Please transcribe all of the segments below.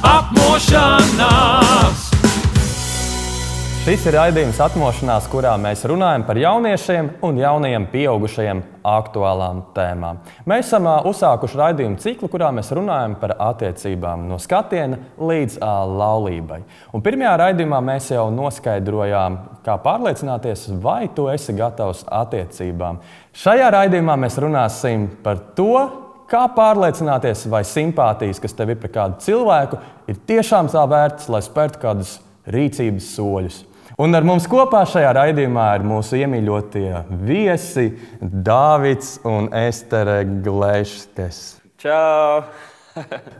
Apmošanās! Šis ir raidījums Atmošanās, kurā mēs runājam par jauniešiem un jaunajiem pieaugušajiem aktuālām tēmām. Mēs esam uzsākuši raidījumu ciklu, kurā mēs runājam par attiecībām no skatiena līdz laulībai. Un pirmajā raidījumā mēs jau noskaidrojām, kā pārliecināties, vai tu esi gatavs attiecībām. Šajā raidījumā mēs runāsim par to, kā pārliecināties, vai simpātijas, kas tev ir pret kādu cilvēku, ir tiešām tā vērts, lai spērtu kādus rīcības soļus. Un ar mums kopā šajā raidījumā ir mūsu iemīļotie viesi Dāvids un Estere Gleškes. Čau!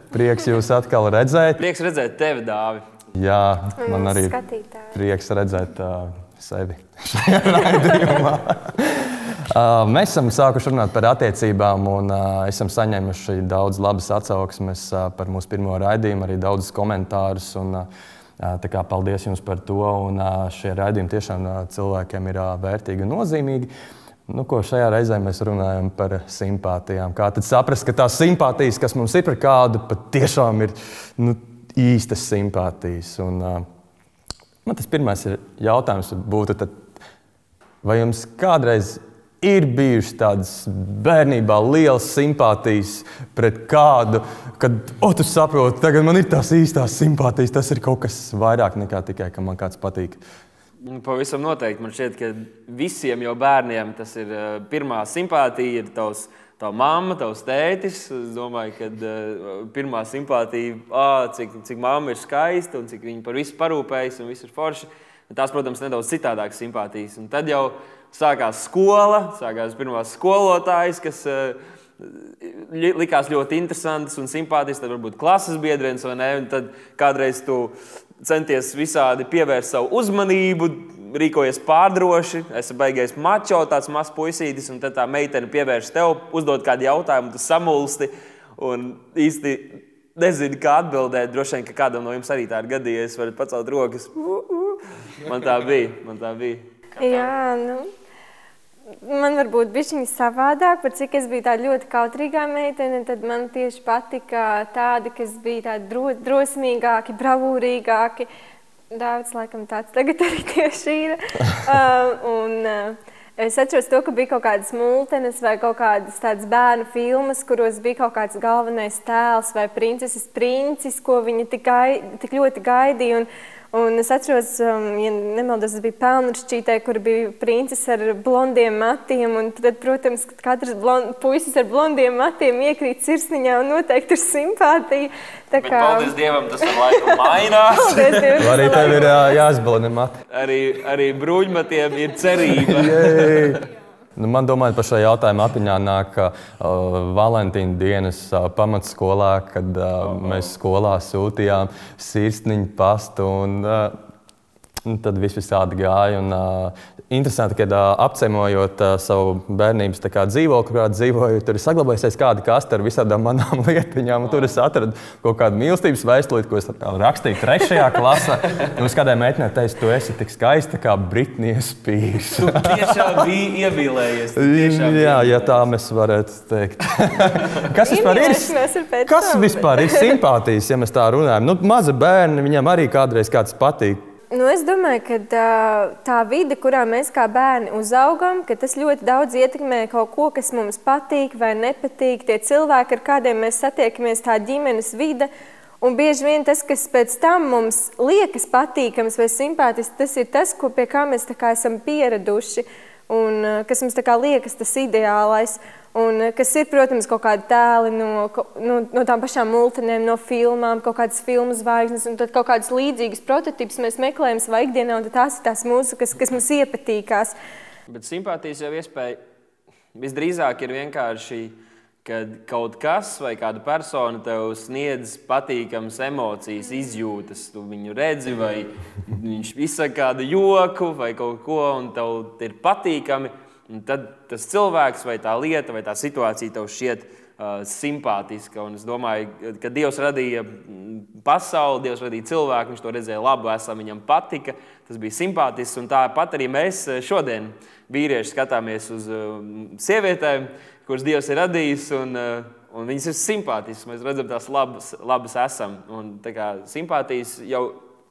Prieks jūs atkal redzēt. Prieks redzēt tevi, Dāvi. Jā, man arī prieks redzēt sevi šajā raidījumā. Mēs esam sākuši runāt par attiecībām un esam saņēmuši daudz labas atsauksmes par mūsu pirmo raidījumu, arī daudzus komentārus. Tā kā paldies jums par to, un šie raidījumi tiešām cilvēkiem ir vērtīgi un nozīmīgi. Šajā reizē mēs runājam par simpātijām. Kā tad saprast, ka tās simpātijas, kas mums ir par kādu, pat tiešām ir īstas simpātijas. Un, man tas pirmais jautājums būtu, tad, vai jums kādreiz ir bijušas tādas bērnībā lielas simpātijas pret kādu, kad, tu saproti, tagad man ir tās īstās simpātijas, tas ir kaut kas vairāk nekā tikai, ka man kāds patīk? Pavisam noteikti. Man šķiet, ka visiem jau bērniem tas ir pirmā simpātija, ir tava mamma, tavs tētis. Es domāju, ka pirmā simpātija, cik mamma ir skaista un cik viņa par visu parūpējas un viss ir forši. Tās, protams, nedaudz citādākas simpātijas. Un tad jau sākās skola, sākās pirmās skolotājas, kas likās ļoti interesantas un simpātiskas. Tad varbūt klases biedrenis, vai ne? Un tad kādreiz tu centies visādi pievērst savu uzmanību, rīkojies pārdroši, esi baigies mačo, tāds mazs puisītis, un tad tā meitene pievērš tev, uzdod kādu jautājumu, tu samulsti un īsti nezini, kā atbildēt. Droši vien, ka kādam no jums arī tā ir gadījies, varat pacelt rokas. Man tā bija. Jā, man varbūt bišķiņi savādāk, par cik es biju tāda ļoti kautrīgā meitene, tad man tieši patika tādi, kas bija tādi drosmīgāki, bravūrīgāki. Dāvids laikam tāds tagad arī tieši ir. Es atceros to, ka bija kaut kādas multenes vai kaut kādas tādas bērnu filmas, kuros bija kaut kāds galvenais tēls vai princeses princis, ko viņi tik ļoti gaidīja. Un es atceros, ja nemaldos, tas bija Pelnrašķītē, kur bija princis ar blondiem matiem, un tad, protams, katrs puisis ar blondiem matiem iekrīt sirsniņā un noteikti ir simpātija. Bet paldies Dievam, tas ar laiku mainās. Arī tev ir jāizbalina mati. Arī brūļmatiem ir cerība. Man domājot par šo jautājumu atmiņā nāk Valentīna dienas pamatskolā, kad mēs skolā sūtījām sirsniņu pastu un tad visādi gāja. Interesanti, kad apciemojot savu bērnības dzīvokli, kurā dzīvoju, tur ir saglabājusies kāda kaste ar visādām manām lietiņām. Tur es atradu kaut kādu mīlestības vēstuli, ko es rakstīju 3. klasē. Es kādai meitenei teicu, tu esi tik skaista kā Britney Spears. Tu tiešām biji iemīlējies. Jā, ja tā mēs varētu teikt. Kas vispār ir simpātijas, ja mēs tā runājam? Mazi bērni, viņam arī kādreiz kāds patīk. Es domāju, ka tā vide, kurā mēs kā bērni uzaugam, ka tas ļoti daudz ietekmē kaut ko, kas mums patīk vai nepatīk. Tie cilvēki, ar kādiem mēs satiekamies, tā ģimenes vide. Un bieži vien tas, kas pēc tam mums liekas patīkams vai simpātisks, tas ir tas, pie kā mēs esam pieraduši un kas mums liekas tas ideālais. Un kas ir, protams, kaut kādi tēli no tām pašām multenēm, no filmām, kaut kādas filmu zvaigznes, un tad kaut kādas līdzīgas prototipus mēs meklējam savā ikdienā, un tās ir tās mūsu, kas mums iepatīkās. Bet simpātijas jau iespēja visdrīzāk ir vienkārši, kad kaut kas vai kāda persona tev sniedz patīkamas emocijas, izjūtas. Tu viņu redzi, vai viņš izsaka kādu joku vai kaut ko, un tev ir patīkami. Un tad tas cilvēks vai tā lieta vai tā situācija tev šķiet simpātiska. Un es domāju, ka Dievs radīja pasauli, Dievs radīja cilvēku, viņš to redzēja labu, viņam patika, tas bija simpātisks. Un tāpat arī mēs šodien vīrieši skatāmies uz sievietēm, kuras Dievs ir radījis, un un viņas ir simpātiskas. Mēs redzam, tās labas esam. Un tā kā simpātijas jau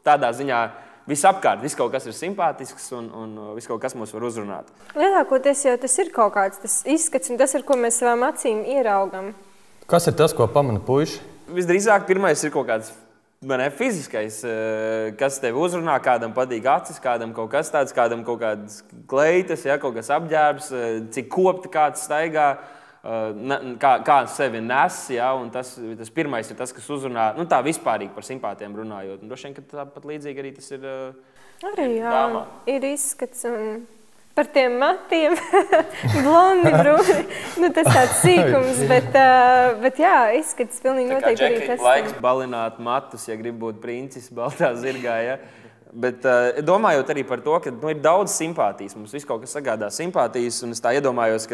tādā ziņā visapkārt, viss kaut kas ir simpātisks un viss kaut kas mūs var uzrunāt. Lielākoties jau tas ir kaut kāds tas izskats, un tas, ar ko mēs savām acīm ieraugam. Kas ir tas, ko pamana puiši? Visdrīzāk pirmais ir kaut kāds fiziskais, kas tevi uzrunā, kādam patīk acis, kādam kaut kas tāds, kādam kaut kādas kleitas, ja, kaut kas apģērbs, cik kopti kāds staigā, kā sevi nes, ja, un tas pirmais ir tas, kas uzrunā, nu tā vispārīgi par simpātiem runājot. Un droši vien, ka tāpat līdzīgi arī tas ir arī, jā, dāmā. Ir izskats un par tiem matiem, blondi, brūni, nu tas tāds sīkums, bet jā, izskats pilnīgi noteikti arī tas. Laiks balināt matus, ja grib būt princis baltā zirgā, ja. Bet domājot arī par to, ka ir daudz simpātijas, mums viss kaut kas sagādā simpātijas, un es tā iedomājos,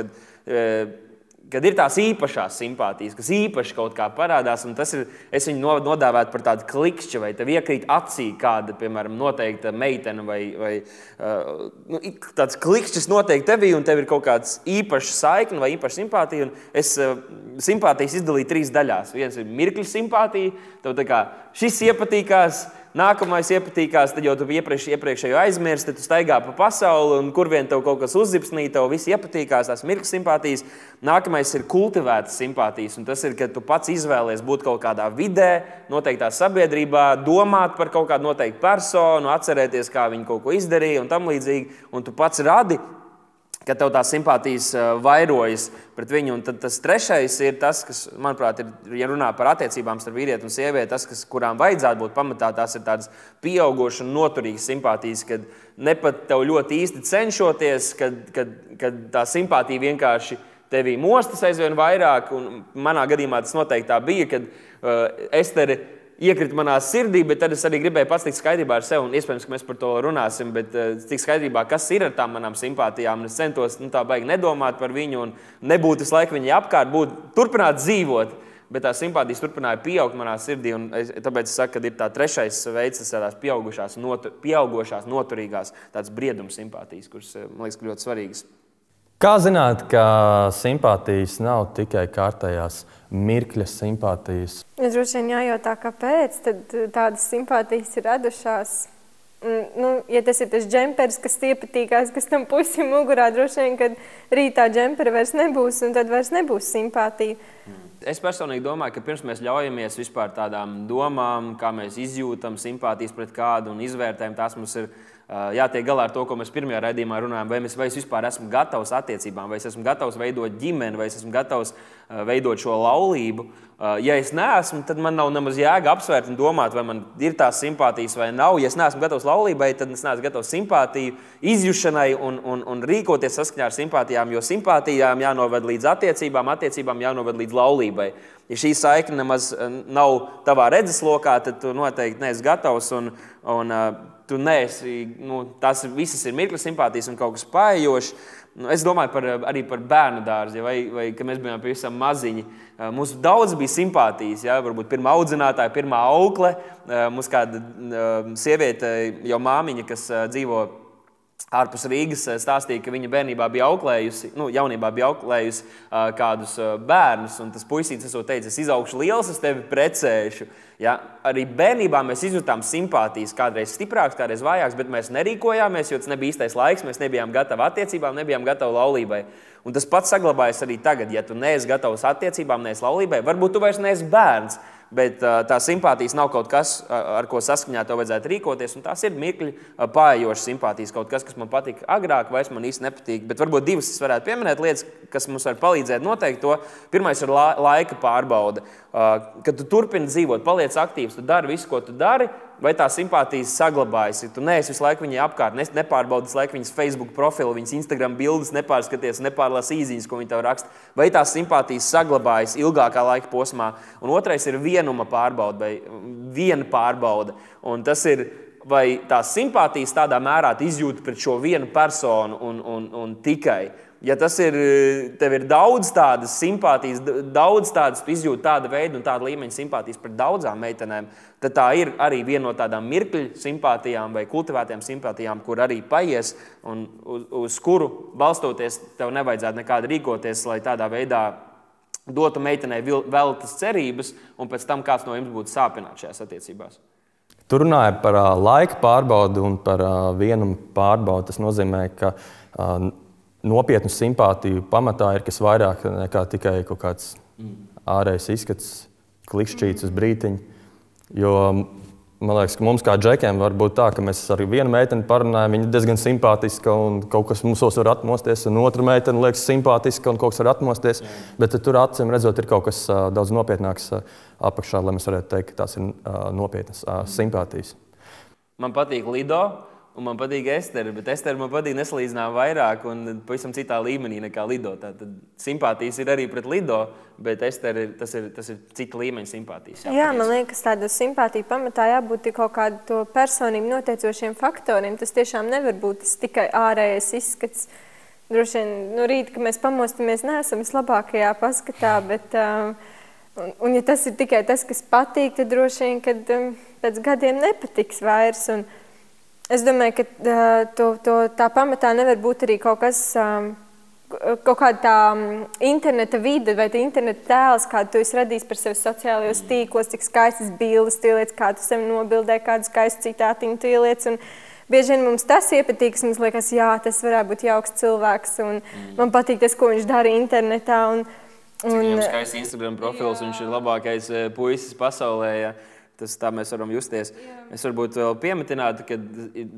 kad ir tās īpašās simpātijas, kas īpaši kaut kā parādās, un tas ir, es viņu nodāvētu par tādu klikšķi, vai tev iekrīt acī kāda, piemēram, noteikta meitene, vai tāds klikšķis noteikti tevī, un tev ir kaut kāds īpašs saikni vai īpaša simpātija, un es simpātijas izdalīju 3 daļās. Viens ir mirkļu simpātija, tev tā kā šis iepatīkās, nākamais iepatīkās, tad jau tu iepriekšējo aizmirsti, tad tu staigā pa pasauli, un kur vien tev kaut kas uzzipsnī, tev viss iepatīkās, tās mirkļu simpātijas. Nākamais ir kultivētas simpātijas, un tas ir, kad tu pats izvēlies būt kaut kādā vidē, noteiktā sabiedrībā, domāt par kaut kādu noteiktu personu, atcerēties, kā viņi kaut ko izdarīja un tam līdzīgi, un tu pats radi, ka tev tās simpātijas vairojas pret viņu. Un tad tas trešais ir tas, kas, manuprāt, ja runā par attiecībām starp vīrieti un sievieti, tas, kurām vajadzētu būt pamatā, tās ir tādas pieaugušas un noturīgas simpātijas, kad ne pat tev ļoti īsti cenšoties, kad tā simpātija vienkārši tevī mostas aizvien vairāk. Un manā gadījumā tas noteikti tā bija, kad Estere iekrita manā sirdī, bet tad es arī gribēju pats tikt skaidrībā ar sevi, un iespējams, ka mēs par to runāsim, bet tikt skaidrībā, kas ir ar tām manām simpātijām, un es centos tā baigi nedomāt par viņu un nebūt visu laiku viņai apkārt, turpināt dzīvot, bet tās simpātijas turpināja pieaugt manā sirdī, un tāpēc es saku, ka ir tā trešais veids, tas tādās pieaugošās, noturīgās, tāds briedums simpātijas, kuras, man liekas, ļoti svarīgas. Kā zināt, ka simpātijas nav tikai kārtējās mirkļa simpātijas? Droši vien jājautā, kāpēc tad tādas simpātijas ir radušās. Ja tas ir tas džempers, kas iepatīkās, kas tam pusim mugurā, droši vien, kad rītā džempera vairs nebūs, un tad vairs nebūs simpātija. Es personīgi domāju, ka pirms mēs ļaujamies vispār tādām domām, kā mēs izjūtam simpātijas pret kādu un izvērtējam, tās mums ir jātiek galā ar to, ko mēs pirmajā raidījumā runājam, vai es vispār esmu gatavs attiecībām, vai es esmu gatavs veidot ģimeni, vai es esmu gatavs veidot šo laulību. Ja es neesmu, tad man nav nemaz jēga apsvērt un domāt, vai man ir tās simpātijas vai nav. Ja es neesmu gatavs laulībai, tad es neesmu gatavs simpātiju izjušanai un rīkoties saskaņā ar simpātijām, jo simpātijām jānoved līdz attiecībām jānoved līdz laulībai. Ja šī saikne nemaz nav tavā redzeslokā, tad tu noteikti neesi gatavs un tu neesi, tās visas ir mirkļa simpātijas un kaut kas paejošs. Es domāju arī par bērnu dārzi, vai kad mēs bijām pavisam maziņi. Mums daudz bija simpātijas, ja? Varbūt pirmā audzinātāja, pirmā aukle. Mums kāda sieviete, jau māmiņa, kas dzīvo ārpus Rīgas, stāstīja, ka viņa bērnībā bija auklējusi, jaunībā bija auklējusi kādus bērnus, un tas puisītis esot teicis, es izaugšu liels, es tevi precēšu. Ja? Arī bērnībā mēs izjutām simpātijas, kādreiz stiprāks, kādreiz vājāks, bet mēs nerīkojāmies, jo tas nebija īstais laiks, mēs nebijām gatavi attiecībām, nebijām gatavi laulībai. Un tas pats saglabājas arī tagad, ja tu neesi gatavs attiecībām, neesi laulībai, varbūt tu vairs neesi bērns, bet tās simpātijas nav kaut kas, ar ko saskaņā tev vajadzētu rīkoties, un tās ir mirkļi paejošas simpātijas, kaut kas, kas man patika agrāk, vairs man īsti nepatīk. Bet varbūt divas es varētu pieminēt lietas, kas mums var palīdzēt noteikt to. Pirmais ir laika pārbaude. Kad tu turpini dzīvot, paliec aktīvs, tu dari visu, ko tu dari, vai tā simpātijas saglabājas. Tu neesi visu laiku viņai apkārt, nepārbaudi visu laiku viņas Facebook profilu, viņas Instagram bildes, nepārskaties, nepārlasi īziņas, ko viņi tev raksta. Vai tās simpātijas saglabājas ilgākā laika posmā. Un otrais ir vienuma pārbaude vai viena pārbaude. Un tas ir, vai tās simpātijas tādā mērā izjūti pret šo vienu personu un tikai. Ja tas ir, tev ir daudz tādas simpātijas, daudz tādas, tu izjūti tāda veida un tāda līmeņa simpātijas pret daudzām meitenēm, tad tā ir arī viena no tādām mirkļu simpātijām vai kultivētām simpātijām, kur arī paies un uz kuru balstoties tev nevajadzētu nekādi rīkoties, lai tādā veidā dotu meitenei veltas cerības, un pēc tam kāds no jums būtu sāpināts šajās attiecībās? Tu runāji par laika pārbaudi un par vienumu pārbaudi. Tas nozīmē, ka nopietnu simpātiju pamatā ir kas vairāk nekā tikai kaut kāds ārējs izskats, klikšķīts uz brītiņu. Jo man liekas, ka mums kā džekiem var būt tā, ka mēs ar vienu meiteni parunājam, viņa ir diezgan simpātiska un kaut kas mums var atmosties, un otra meitene liekas simpātiska un kaut kas var atmosties, bet tur acīm redzot ir kaut kas daudz nopietnāks apakšā, lai mēs varētu teikt, ka tās ir nopietnas simpātijas. Man patīk Lido, un man patīk Estere, bet Estere man patīk nesalīdzinām vairāk un pavisam citā līmenī nekā Lido. Tātad simpātijas ir arī pret Lido, bet Estere tas ir cita līmeņa simpātijas. Jā, man liekas, tāda simpātija pamatā jābūt kaut kādu to personību noteicošiem faktoriem. Tas tiešām nevar būt tikai ārējais izskats. Droši vien, nu rīt, kad mēs pamostamies, neesam vislabākajā paskatā, bet, un ja tas ir tikai tas, kas patīk, tad droši vien, kad pēc gadiem nepatiks vairs. Un es domāju, ka tā pamatā nevar būt arī kaut kas, kaut kāda tā interneta vide vai interneta tēls, kādu tu esi radījis par sevi sociālajos tīklos, cik skaistas bildes tu ieliec, kā tu sevi nobildē, kādu skaistu citātiņu tu ieliec. Un bieži vien mums tas iepatīk, mums liekas, jā, tas varētu būt jauks cilvēks, un man patīk tas, ko viņš dara internetā. Cik viņam skaists Instagram profils, viņš ir labākais puisis pasaulē, ja. Tas tā mēs varam justies. Es varbūt vēl piemetinātu, ka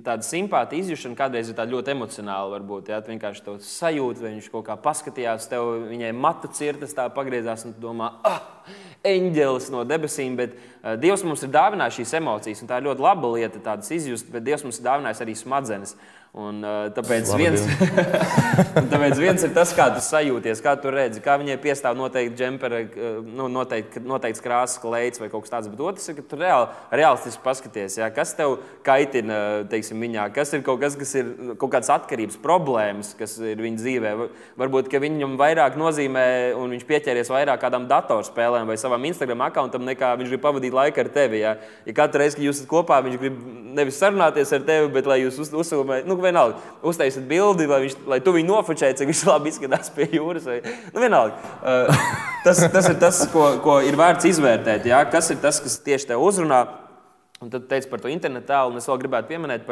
tāda simpātija izjušana kādreiz ir tāda ļoti emocionāla varbūt. Ja? Tu vienkārši to sajūti, vai viņš kaut kā paskatījās tev, viņai matu cirtas tā pagriezās un tu domā, eņģelis no debesīm, bet Dievs mums ir dāvinājis šīs emocijas, un tā ir ļoti laba lieta tādas izjust, bet Dievs mums ir dāvinājis arī smadzenes. Un tāpēc viens ir tas, kā tu sajūties, kā tu redzi, kā viņai piestāv noteikti džempera, nu, noteikts krāsas kleids vai kaut kas tāds, bet otrs ir, ka tu realistiski paskaties, ja, kas tev kaitina, teiksim, viņā, kas ir kaut kas ir kaut kādas atkarības problēmas, kas ir viņa dzīvē. Varbūt, ka viņam vairāk nozīmē un viņš pieķēries vairāk kādām datorspēlēm vai savam Instagram akkauntam, nekā viņš grib pavadīt laiku ar tevi. Ja, ja katru reizi, kad jūs esat kopā, viņš grib nevis sarunāties ar tevi, bet lai jūs uzsūmēt, nu, vienalga, uztaisat bildi, lai tu viņu nofočēji, cik viņš labi izskatās pie jūras. Vai, nu, vienalga. Tas ir tas, ko ir vērts izvērtēt. Ja? Kas ir tas, kas tieši tev uzrunā? Un tad teicu par to internetu tēlu, un es vēl gribētu pieminēt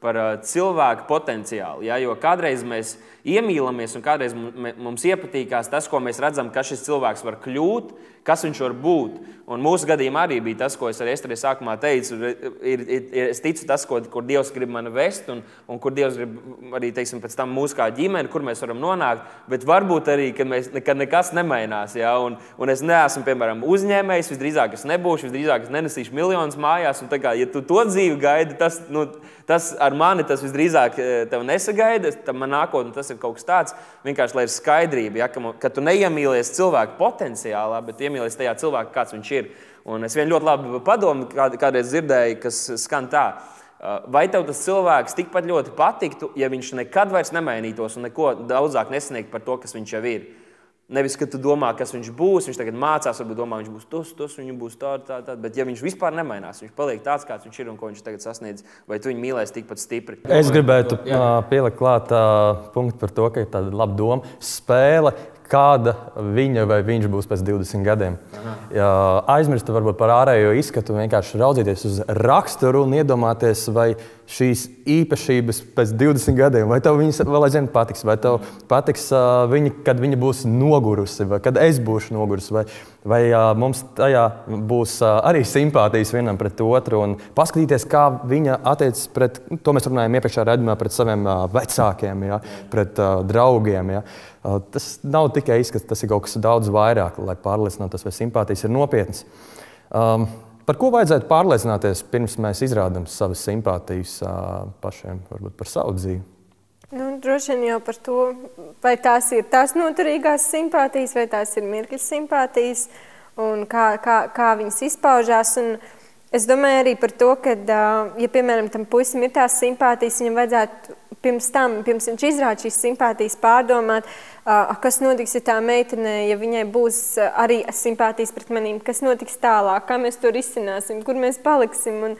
par cilvēku potenciālu. Ja? Jo kādreiz mēs iemīlamies, un kādreiz mums iepatīkās tas, ko mēs redzam, ka šis cilvēks var kļūt, kas viņš var būt. Un mūsu gadījumā arī bija tas, ko es arī Estere sākumā teicu. Es ticu tas, kur Dievs grib mani vest, un kur Dievs grib arī, teiksim, pēc tam mūsu kā ģimeni, kur mēs varam nonākt. Bet varbūt arī, kad nekas nemainās. Ja? Un es neesmu, piemēram, uzņēmējs, visdrīzāk es nebūšu, visdrīzāk es nenesīšu miljonus mājās. Un tā kā, ja tu to dzīvi gaidi, tas ar mani tas visdrīzāk tev nesagaida. Man nākotnē tas ir kaut kas tāds, vienkārši, lai ir skaidrība, ja? Ka tu neiemīlies cilvēku potenciālā, bet iemīlies tajā cilvēkā, kāds viņš ir. Un es vien ļoti labi padomu kādreiz dzirdēju, kas skan tā. Vai tev tas cilvēks tikpat ļoti patiktu, ja viņš nekad vairs nemainītos un neko daudzāk nesniegt par to, kas viņš jau ir? Nevis, ka tu domā, kas viņš būs, viņš tagad mācās, varbūt domā, viņš būs tos, viņu būs tā, bet ja viņš vispār nemainās, viņš paliek tāds, kāds viņš ir un ko viņš tagad sasniedz, vai tu viņu mīlēsi tikpat stipri? Es gribētu pielikt klāt punktu par to, ka ir tāda laba doma. Spēle, kāda viņa vai viņš būs pēc 20 gadiem. Aizmirst varbūt par ārējo izskatu, vienkārši raudzīties uz raksturu un iedomāties, vai šīs īpašības pēc 20 gadiem, vai tev viņas vēl aizvien patiks, vai tev patiks viņa, kad viņa būs nogurusi, vai kad es būšu nogurusi, vai mums tajā būs arī simpātijas vienam pret otru, un paskatīties, kā viņa attiecas pret, to mēs runājam iepriekšējā raidījumā, pret saviem vecākiem, ja, pret draugiem. Ja. Tas nav tikai izskats, tas ir kaut kas daudz vairāk, lai pārliecinātos, vai simpātijas ir nopietnas. Par ko vajadzētu pārliecināties, pirms mēs izrādām savas simpātijas pašiem, varbūt par savu dzīvi? Nu, droši vien jau par to, vai tās ir tās noturīgās simpātijas, vai tās ir mirkļa simpātijas, un kā viņas izpaužās. Un es domāju arī par to, ka, ja, piemēram, tam puisim ir tās simpātijas, viņam vajadzētu pirms viņš izrāda šīs simpātijas, pārdomāt, kas notiks, ja tā meitene, ja viņai būs arī simpātijas pret manīm, kas notiks tālāk, kā mēs to risināsim, kur mēs paliksim, un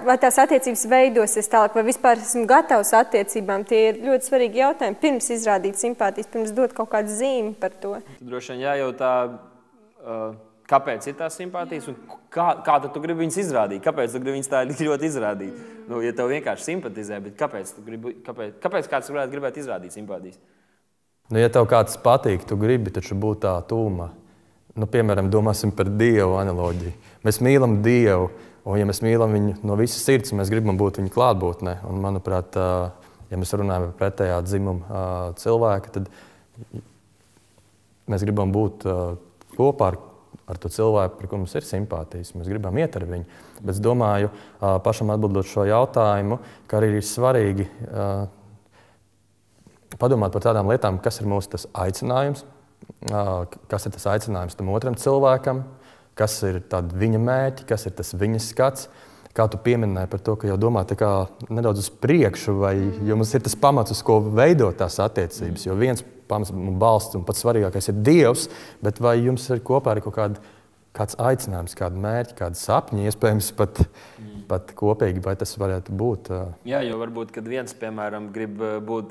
vai tās attiecības veidosies tālāk, vai vispār esmu gatavs attiecībām. Tie ir ļoti svarīgi jautājumi, pirms izrādīt simpātijas, pirms dot kaut kādu zīmi par to. Droši vien jājautā, kāpēc ir tās simpātijas un kā tu gribi viņas izrādīt? Kāpēc tu gribi viņas tā ļoti izrādīt? Ja tev vienkārši simpatizē, bet kāpēc kāds varētu gribēt izrādīt simpātijas? Ja tev kāds patīk, tu gribi taču būt tā tūma. Piemēram, domāsim par Dievu analoģiju. Mēs mīlam Dievu, un ja mēs mīlam viņu no visas sirds, mēs gribam būt viņa klātbūtnē. Un, manuprāt, ja mēs runājam par pretējā dzimuma cilvēku, tad mēs gribam būt kopā ar to cilvēku, par ko mums ir simpātijas. Mēs gribam iet ar viņu. Bet es domāju, pašam atbildot šo jautājumu, ka arī ir svarīgi padomāt par tādām lietām, kas ir mūsu tas aicinājums, kas ir tas aicinājums tam otram cilvēkam, kas ir viņa mērķi, kas ir tas viņa skats. Kā tu pieminēji par to, ka jau domā nedaudz uz priekšu, vai jums ir tas pamats, uz ko veidot tās attiecības. Jo viens pamats un balsts un pats svarīgākais ir Dievs, bet vai jums ir kopā arī kāds aicinājums, kādi mērķi, kādi sapņi, iespējams pat kopīgi, vai tas varētu būt? Jā, jo varbūt, kad viens, piemēram, grib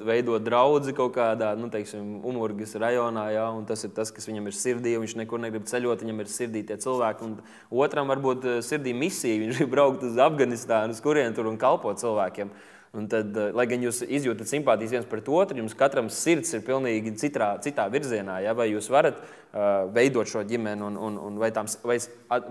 veidot draudzi kaut kādā, Umurgas rajonā, jā, un tas ir tas, kas viņam ir sirdī, viņš nekur negrib ceļot, viņam ir sirdī tie cilvēki, un otram varbūt sirdī misija, viņš grib braukt uz Afganistānu, uz kurien tur un kalpot cilvēkiem. Un tad, lai gan jūs izjūtat simpātijas viens pret otru, jums katram sirds ir pilnīgi citā virzienā. Ja? Vai jūs varat veidot šo ģimeni, un vai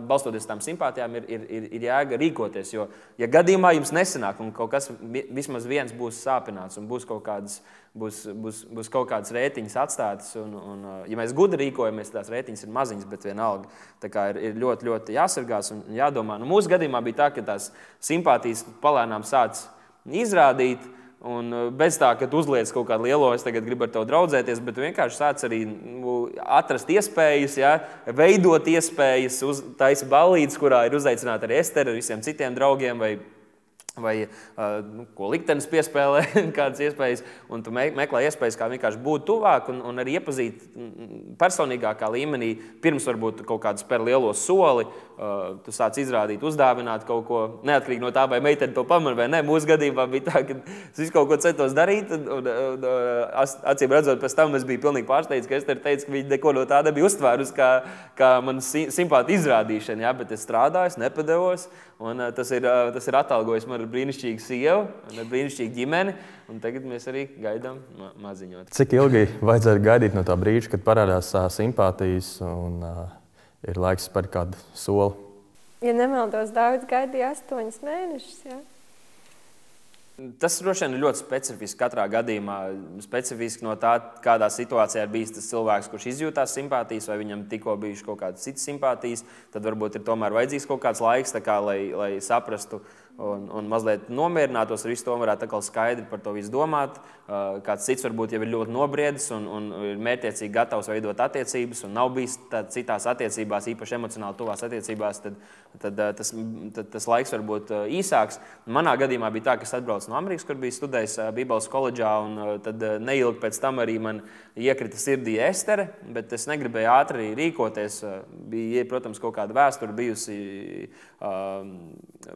balstoties tām simpātijām ir jēga rīkoties. Jo, ja gadījumā jums nesanāk, un kaut kas vismaz viens būs sāpināts, un būs kaut kādas rētiņas atstātas, un ja mēs gudri rīkojamies, tās rētiņas ir maziņas, bet vienalga. Tā kā ir ļoti, ļoti jāsargās un jādomā. Mūsu gadījumā bija tā, ka tās simpātijas palēnām sāc izrādīt, un bez tā, ka tu uzliec kaut kādu lielo, es tagad gribu ar tevi draudzēties, bet tu vienkārši sāc arī atrast iespējas, ja, veidot iespējas, taisi ballītes, kurā ir uzaicināta arī Estere ar visiem citiem draugiem, vai ko liktenis piespēlē, kādas iespējas, un tu meklē iespējas, kā vienkārši būt tuvāk un arī iepazīt personīgākā līmenī, pirms varbūt kaut kādu spēr lielo soli, tu sāc izrādīt, uzdāvināt kaut ko, neatkarīgi no tā, vai meiteni to pamana vai ne. Mūsu gadījumā bija tā, ka es visu kaut ko centos darīt, un acīm redzot, pēc tam es biju pilnīgi pārsteigts, ka Estere teica, ka viņa neko no tāda bija uztvērus, kā man simpāti izrādīšana, ja, bet es strādāju, nepadevos, un tas ir atalgojis man ar brīnišķīgu sievu un ar brīnišķīgu ģimeni, un tagad mēs arī gaidām maziņot. Cik ilgi vajadzētu gaidīt no tā brīža, kad parādās simpātijas un ir laiks par kādu soli? Ja nemaldos, Dāvids gaidīja 8 mēnešus, jā. Tas droši vien ir ļoti specifiski katrā gadījumā. Specifiski no tā, kādā situācijā ir bijis tas cilvēks, kurš izjūtās simpātijas, vai viņam tikko bijuši kaut kādas citas simpātijas, tad varbūt ir tomēr vajadzīgs kaut kāds laiks, lai saprastu un mazliet nomierinātos ar visu to, varētu atkal skaidri par to visu domāt. Kāds cits varbūt jau ir ļoti nobriedis un ir mērķiecīgi gatavs veidot attiecības un nav bijis citās attiecībās, īpaši emocionāli tuvās attiecībās, tad tas laiks var būt īsāks. Manā gadījumā bija tā, ka es atbraucu no Amerikas, kur biju studējis Bībeles koledžā, un tad neilgi pēc tam arī man iekrita sirdī Estere, bet es negribēju ātri rīkoties. Bija, protams, kaut kāda vēsture bijusi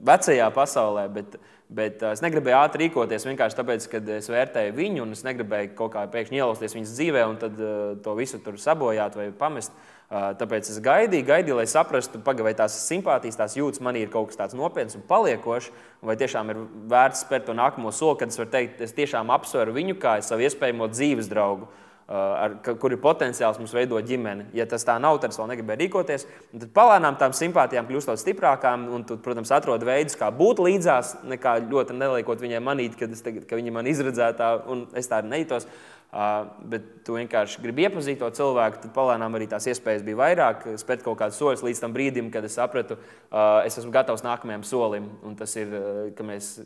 vecajā pasaulē, bet es negribēju ātri rīkoties vienkārši tāpēc, ka es vērtēju viņu, un es negribēju kaut kā pēkšņi ielausties viņas dzīvē un tad to visu tur sabojāt vai pamest. Tāpēc es gaidīju, lai saprastu, vai tās simpātijas, tās jūtas manī ir kaut kas tāds nopietns un paliekošs, vai tiešām ir vērts spērt to nākamo soli, kad es varu teikt, es tiešām apsveru viņu kā savu iespējamo dzīves draugu, kur ir potenciāls mums veidot ģimeni. Ja tas tā nav, tad es vēl negribēju rīkoties. Un tad palēnām tām simpātijām kļūstot stiprākām, un tu, protams, atrod veidus, kā būt līdzās, nekā ļoti neliekot viņai manīt, ka viņa man izredzētā, un es tā arī nejūtos. Bet tu vienkārši gribi iepazīt to cilvēku, tad palēnām arī tās iespējas bija vairāk, spēt kaut kādus soļus līdz tam brīdim, kad es sapratu, es esmu gatavs nākamajam solim, un tas ir, ka es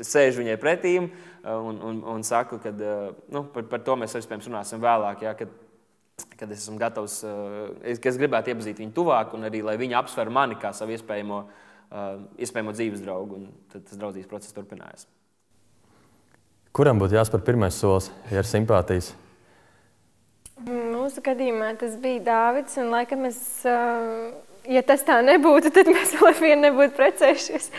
sēžu viņai pretīm un saku, ka par to mēs iespējams runāsim vēlāk, ja, kad es esmu gatavs, ka es gribētu iepazīt viņu tuvāk, un arī, lai viņa apsver mani kā savu iespējamo iespējamo dzīves draugu, un tad tas draudzības process turpinājās. Kuram būtu jāspēr pirmais solis, ja ir simpātijas? Mūsu gadījumā tas bija Dāvids, un laikam ja tas tā nebūtu, tad mēs vēl ar vienu nebūtu precējušies.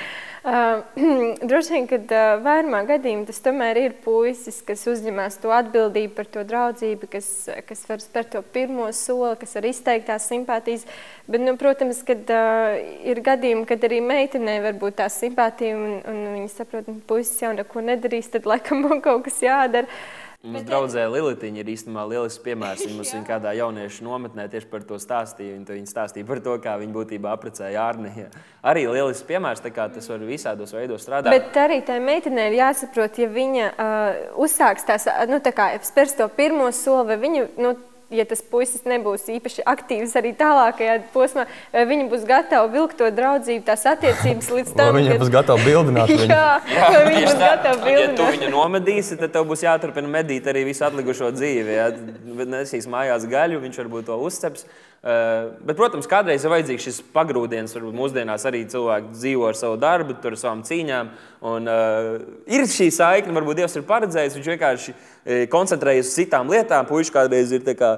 Droši vien, kad vairumā gadījumā tas tomēr ir puisis, kas uzņemās to atbildību par to draudzību, kas var spērt to pirmo soli, kas var izteikt tās simpātijas. Bet, protams, kad ir gadījumi, kad arī meitenē var būt tā simpātija, un viņi saprot, ka puisis jau neko nedarīs, tad laikam man kaut kas jādara. Mums draudzē Lilitiņa ir īstenībā lielisks piemērs. Viņa kādā jauniešu nometnē tieši par to stāstīja. Viņa stāstīja par to, kā viņa būtībā apprecēja Ārni. Arī lielisks piemērs, tā kā tas var visādos veidos strādāt. Bet arī tai meitenei ir jāsaprot, ja viņa uzsāks tās, spērs to pirmo soli, vai viņa, ja tas puisis nebūs īpaši aktīvs arī tālākajā posmā, vai viņa būs gatava vilkt to draudzību, tās attiecības līdz tam, vai viņa būs gatava bildināt viņu. vai viņa būs gatava bildināt. Ja tu viņu nomedīsi, tad tev būs jāturpina medīt arī visu atlikušo dzīvi. Ja? Nesīs mājās gaļu, viņš varbūt to uzceps. Bet, protams, kādreiz ir vajadzīgs šis pagrūdiens. Varbūt mūsdienās arī cilvēki dzīvo ar savu darbu, tur ar savām cīņām. Un, ir šī saikne, varbūt Dievs ir paredzējis, viņš vienkārši koncentrējas uz citām lietām. Puiši kādreiz ir tā kā,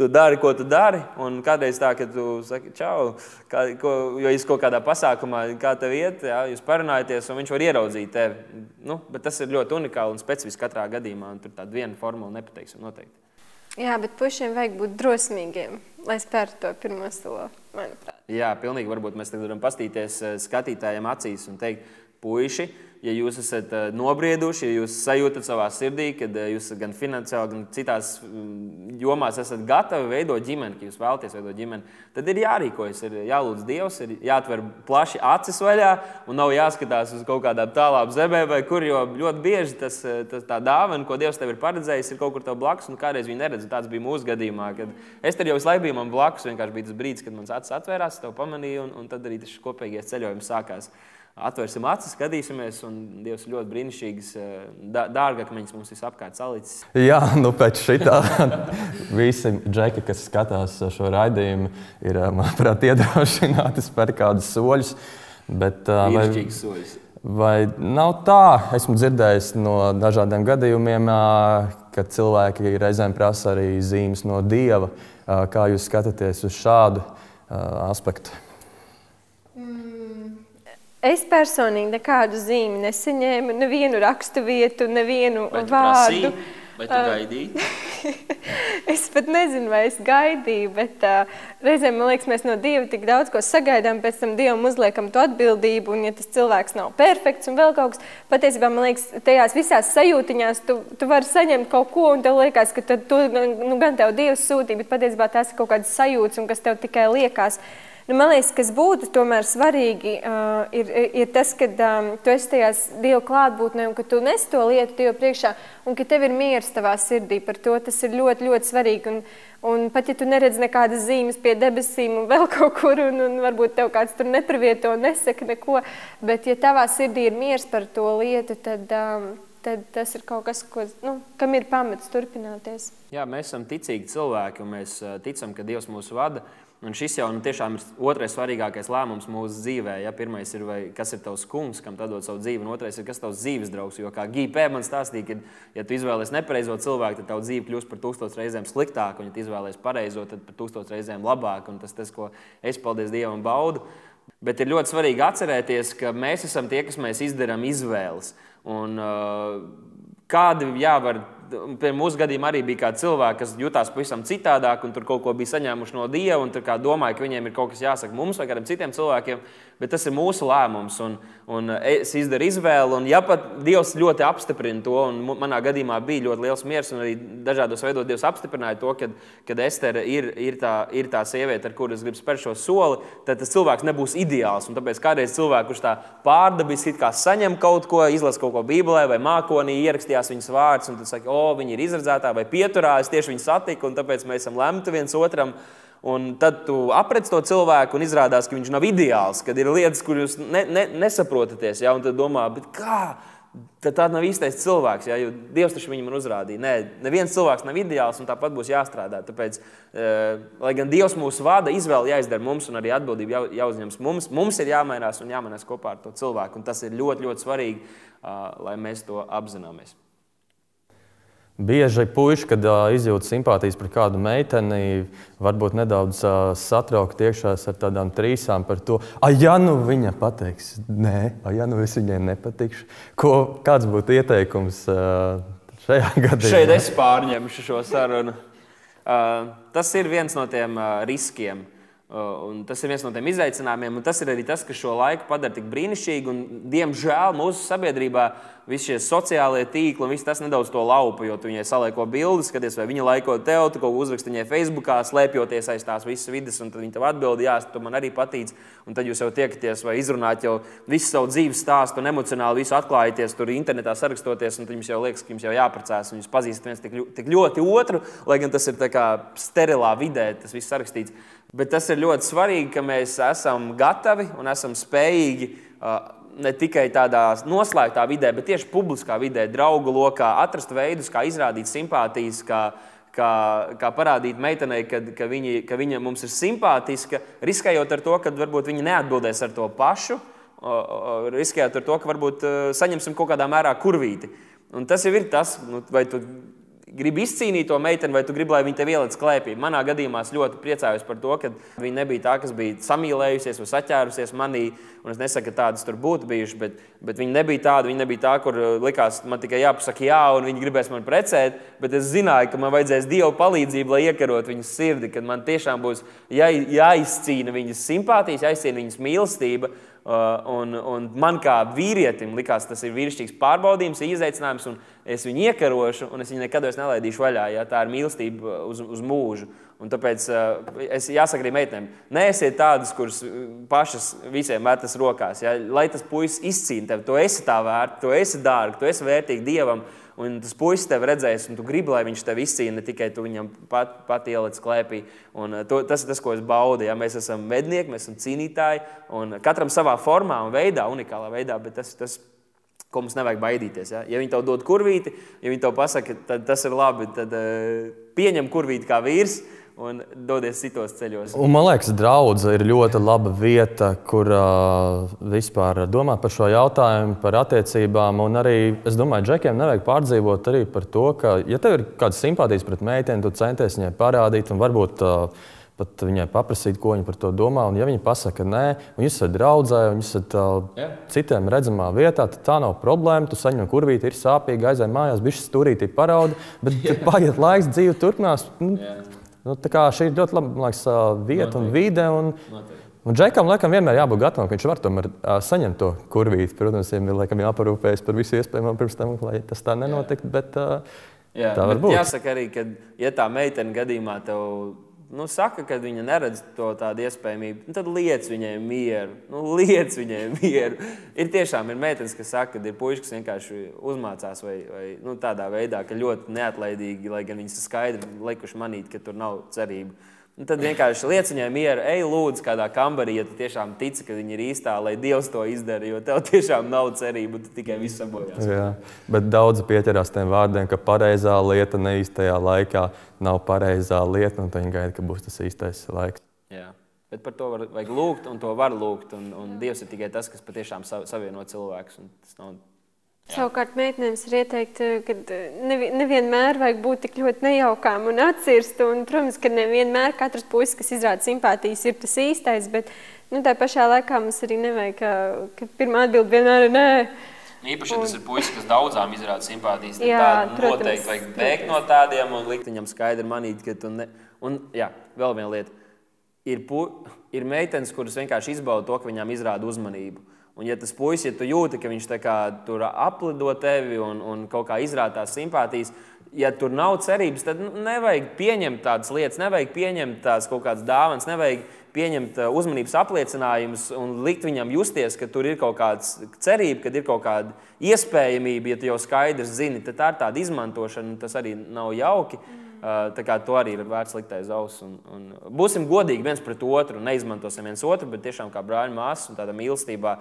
tu dari, ko tu dari, un kādreiz tā, ka tu saki, čau, jo es kaut kādā pasākumā, kā tev iet, jā, jūs parunājaties, un viņš var ieraudzīt tevi. Bet tas ir ļoti unikāli un specifiski katrā gadījumā, un tur tāda viena formula nepateiksim noteikti. Jā, bet puišiem vajag būt drosmīgiem, lai spērtu to pirmo soli, manuprāt. Jā, pilnīgi. Varbūt mēs tagad varam pastīties skatītājiem acīs un teikt, puiši, ja jūs esat nobrieduši, ja jūs sajūtat savā sirdī, kad jūs gan finansiāli, gan citās jomās esat gatavi veidot ģimeni, ka jūs vēlaties veidot ģimeni, tad ir jārīkojas, ir jālūdz Dievs, ir jāatver plaši acis vaļā un nav jāskatās uz kaut kādām tālām zemēm vai kur, jo ļoti bieži tā dāvana, ko Dievs tev ir paredzējis, ir kaut kur tev blakus un kādreiz viņi neredz. Tāds bija mūsu gadījumā, kad Ester jau visu laiku bija man blakus, vienkārši bija tas brīdis, kad mans acis atvērās, tev pamanīju un tad arī tas kopīgais ceļojums sākās. Atvērsim acis, skatīsimies, un Dievs ļoti brīnišķīgs dārgakmeņus mums visapkārt salicis. Jā, pēc šitā visi džeki, kas skatās šo raidījumu, ir, manuprāt, iedrošināti spērt kādus soļus. Brīnišķīgs soļus. Vai nav tā? Esmu dzirdējis no dažādiem gadījumiem, ka cilvēki reizēm prasa arī zīmes no Dieva. Kā jūs skatāties uz šādu aspektu? Es personīgi nekādu zīmi nesaņēmu, nevienu rakstu vietu, nevienu vārdu. Vai tu gaidīji? Es pat nezinu, vai es gaidīju, bet reizēm, man liekas, mēs no Dieva tik daudz ko sagaidām, pēc tam Dievam uzliekam to atbildību, un ja tas cilvēks nav perfekts un vēl kaut kas, patiesībā, man liekas, tajās visās sajūtiņās tu vari saņemt kaut ko, un tev liekas, ka to gan tev Dievs sūtīja, bet patiesībā tās ir kaut kādas sajūtas, un kas tev tikai liekas. Man liekas, kas būtu tomēr svarīgi, ir tas, ka tu esi tajās Dieva klātbūtnē un ka tu nes to lietu Dievu priekšā un ka tev ir miers tavā sirdī par to. Tas ir ļoti, ļoti svarīgi. Un pat ja tu neredz nekādas zīmes pie debesīm un vēl kaut kur, un varbūt tev kāds tur nepravieto un nesaka neko, bet ja tavā sirdī ir miers par to lietu, tad tas ir kaut kas, kam ir pamats turpināties. Jā, mēs esam ticīgi cilvēki, un mēs ticam, ka Dievs mūs vada. Un šis jau tiešām ir otrais svarīgākais lēmums mūsu dzīvē. Ja? Pirmais ir, kas ir tavs kungs, kam tad dod savu dzīvi, un otrais ir, kas ir tavs dzīves draugs. Jo kā G.P. man stāstīja, ka, ja tu izvēlies nepareizo cilvēku, tad tavu dzīve kļūst par 1000 reizēm sliktāk, un ja tu izvēlies pareizo, tad par 1000 reizēm labāk. Un tas, ko es, paldies Dievam, baudu. Bet ir ļoti svarīgi atcerēties, ka mēs esam tie, kas mēs izdarām izvēles. Un kādi jāvar... Pie mūsu gadījumā arī bija kādi cilvēki, kas jutās pavisam citādāk un tur kaut ko bija saņēmuši no Dieva un tur kā domāja, ka viņiem ir kaut kas jāsaka mums vai kādiem citiem cilvēkiem, bet tas ir mūsu lēmums un es izdaru izvēli un ja pat Dievs ļoti apstiprina to un manā gadījumā bija ļoti liels miers un arī dažādos veidos Dievs apstiprināja to, kad Estere ir tā sieviete, ar kuru es gribu spērt šo soli, tad tas cilvēks nebūs ideāls un tāpēc kādreiz cilvēki, kurš tā pārdabiski kā saņem kaut ko, izlasa kaut ko Bībelē vai mākonī, ierakstījās viņas vārds un tad saka, viņi ir izredzētā vai pieturās, tieši viņu satika, un tāpēc mēs esam lemti viens otram. Un tad tu aprec to cilvēku un izrādās, ka viņš nav ideāls, kad ir lietas, kur jūs nesaprotaties, ja? Un tad domā, bet kā? tad tāda nav īstais cilvēks, jo Dievs taču viņam ir uzrādījis. Nē, neviens cilvēks nav ideāls un tāpat būs jāstrādā. Tāpēc, lai gan Dievs mūs vada, izvēle jāizdara mums un arī atbildība jāuzņems mums ir jāmainās un jāmainās kopā ar to cilvēku. Un tas ir ļoti, ļoti svarīgi, lai mēs to apzināmies. Bieži puiši, kad izjūt simpātijas par kādu meiteni, varbūt nedaudz satraukt iekšās ar tādām trīsām par to, ja nu viņa pateiks nē, ja nu es viņai nepatikšu. Kāds būtu ieteikums šajā gadījumā? Šeit es pārņemšu šo sarunu. Tas ir viens no tiem riskiem. Un tas ir viens no tiem izaicinājumiem, un tas ir arī tas, kas šo laiku padara tik brīnišķīgu. Un, diemžēl mūsu sabiedrībā visi šie sociālie tīkli un viss tas nedaudz to laupa, jo tu viņai salieko bildi, skaties, vai viņa laiko tev, tu kaut ko uzraksti viņai Facebookā, slēpjoties aiz tās visas vidas, un tad viņa tev atbild, jā, tu man arī patīc, un tad jūs jau tiekaties vai izrunāt jau visu savu dzīves stāstu un emocionāli visu atklājaties, tur internetā sarakstoties, un tad jums jau liekas, ka jums jau jāprecās, un jūs pazīstat viens tik ļoti otru, lai gan tas ir tā kā sterilā vidē, tas viss sarakstīts. Bet tas ir ļoti svarīgi, ka mēs esam gatavi un esam spējīgi ne tikai tādā noslēgtā vidē, bet tieši publiskā vidē, draugu lokā, atrast veidus, kā izrādīt simpātijas, kā parādīt meitenei, ka viņa mums ir simpātiska, riskējot ar to, ka varbūt viņa neatbildēs ar to pašu, riskējot ar to, ka varbūt saņemsim kaut kādā mērā kurvīti. Un tas jau ir tas, vai tu gribi izcīnīt to meiteni, vai tu gribi, lai viņa tev ieliec klēpī. Manā gadījumā es ļoti priecājos par to, ka viņa nebija tā, kas bija samīlējusies vai saķērusies manī, un es nesaku, ka tādas tur būtu bijuši, bet viņa nebija tā, kur likās, man tikai jāpasaka jā, un viņa gribēs man precēt, bet es zināju, ka man vajadzēs Dieva palīdzību, lai iekarot viņas sirdi, kad man tiešām būs jāizcīna viņas simpātijas, jāizcīna viņas mīlestība. Un man kā vīrietim likās, tas ir vīrišķīgs pārbaudījums, izaicinājums, un es viņu iekarošu, un es viņu nekad vairs nelaidīšu vaļā, ja tā ir mīlestība uz mūžu. Un tāpēc es jāsaka arī meitenēm, neesiet tādas, kuras pašas visiem metas rokās, ja? Lai tas puisis izcīna tevi, tu esi tā vērta, tu esi dārga, tu esi vērtīga Dievam, un tas puisis tevi redzēs, un tu gribi, lai viņš tevi izcīna, ne tikai tu viņam pat ieliec klēpī. Un tas ir tas, ko es baudu. Ja? Mēs esam mednieki, mēs esam cīnītāji, un katram savā formā un veidā, unikālā veidā, bet tas ko mums nevajag baidīties. Ja viņi tev dod kurvīti, ja viņi tev pasaka, tad tas ir labi, tad pieņem kurvīti kā vīrs, un dodies citos ceļos. Un, man liekas, draudze ir ļoti laba vieta, kur vispār domāt par šo jautājumu, par attiecībām. Un arī, es domāju, džekiem nevajag pārdzīvot arī par to, ka, ja tev ir kādas simpātijas pret meiteni, tu centies viņai parādīt un varbūt pat viņai paprasīt, ko viņa par to domā. Un ja viņa pasaka nē, un jūs esat draudzē, un jūs esat citiem redzamā vietā, tad tā nav problēma. Tu saņem kurvīti, ir sāpīgi, aizēj mājās, bišķi stūrītī paraudi, bet paiet laiks, dzīve turpinās. Tā kā šī ir ļoti laba, man liekas, vieta un vide. Un džekam, laikam, vienmēr jābūt gatavam, ka viņš var tomēr saņemt to kurvīti. Protams, viņam ir laikam jāparūpējas par visu iespējamo pirms tam, lai tas tā nenotiktu, bet tā var būt. Jāsaka arī, ka ja tā meitene gadījumā tev saka, ka viņa neredz to tādu iespējamību, tad liec viņai mieru. Ir tiešām ir meitenes, kas saka, ka ir puiši, kas vienkārši uzmācās vai tādā veidā, ka ļoti neatlaidīgi, lai gan viņas ir skaidri likuši manīt, ka tur nav cerība. Tad vienkārši liec viņai mieru, ej lūdzu kādā kambarī, ja tu tiešām tici, ka viņa ir īstā, lai Dievs to izdara, jo tev tiešām nav cerība, tu tikai viss sabojās. Jā, bet daudzi pieķerās tiem vārdiem, ka pareizā lieta neīstajā laikā nav pareizā lieta, un viņi gaida, ka būs tas īstais laiks. Jā, bet par to vajag lūgt, un to var lūgt, un Dievs ir tikai tas, kas patiešām savieno cilvēkus, un tas nav... Savukārt meitenēms ir ieteikts, ka nevienmēr vajag būt tik ļoti nejaukām un atcirst. Un, protams, ka nevienmēr katrs puisis, kas izrāda simpātijas, ir tas īstais, bet tā pašā laikā mums arī nevajag, ka pirmā atbilde vienmēr ir nē. Īpaši, ja tas ir puisis, kas daudzām izrāda simpātijas, tad noteikti vajag bēgt no tādiem un likt viņam skaidri manīt, ka tu ne... Un, jā, vēl viena lieta. Ir meitenes, kuras vienkārši izbauda to, ka viņām izrāda uzmanību. Un ja tas puisis, ja tu jūti, ka viņš tā kā tur aplido tevi un kaut kā izrāda tās simpātijas, ja tur nav cerības, tad nevajag pieņemt tādas lietas, nevajag pieņemt tās kaut kādas dāvanas, nevajag pieņemt uzmanības apliecinājumus un likt viņam justies, ka tur ir kaut kāda cerība, kad ir kaut kāda iespējamība, ja tu jau skaidrs zini, tad tā ir tāda izmantošana, un tas arī nav jauki. Tā kā to arī ir vērts likt aiz auss. Un būsim godīgi viens pret otru un neizmantosim viens otru, bet tiešām kā brāļi māsas un tādā mīlestībā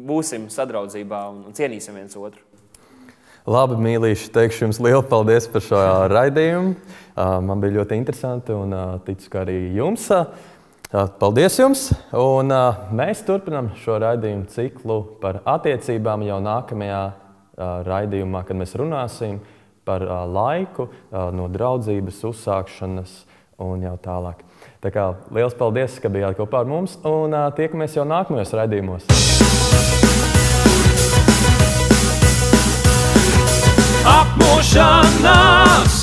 būsim sadraudzībā un cienīsim viens otru. Labi, mīlīši, teikšu jums lielu paldies par šo raidījumu. Man bija ļoti interesanti un ticu, ka arī jums. Paldies jums! Un mēs turpinām šo raidījumu ciklu par attiecībām jau nākamajā raidījumā, kad mēs runāsim par laiku no draudzības uzsākšanas un jau tālāk. Tā kā liels paldies, ka bijāt kopā ar mums un tiekamies jau nākamajos raidījumos. Apmošanās!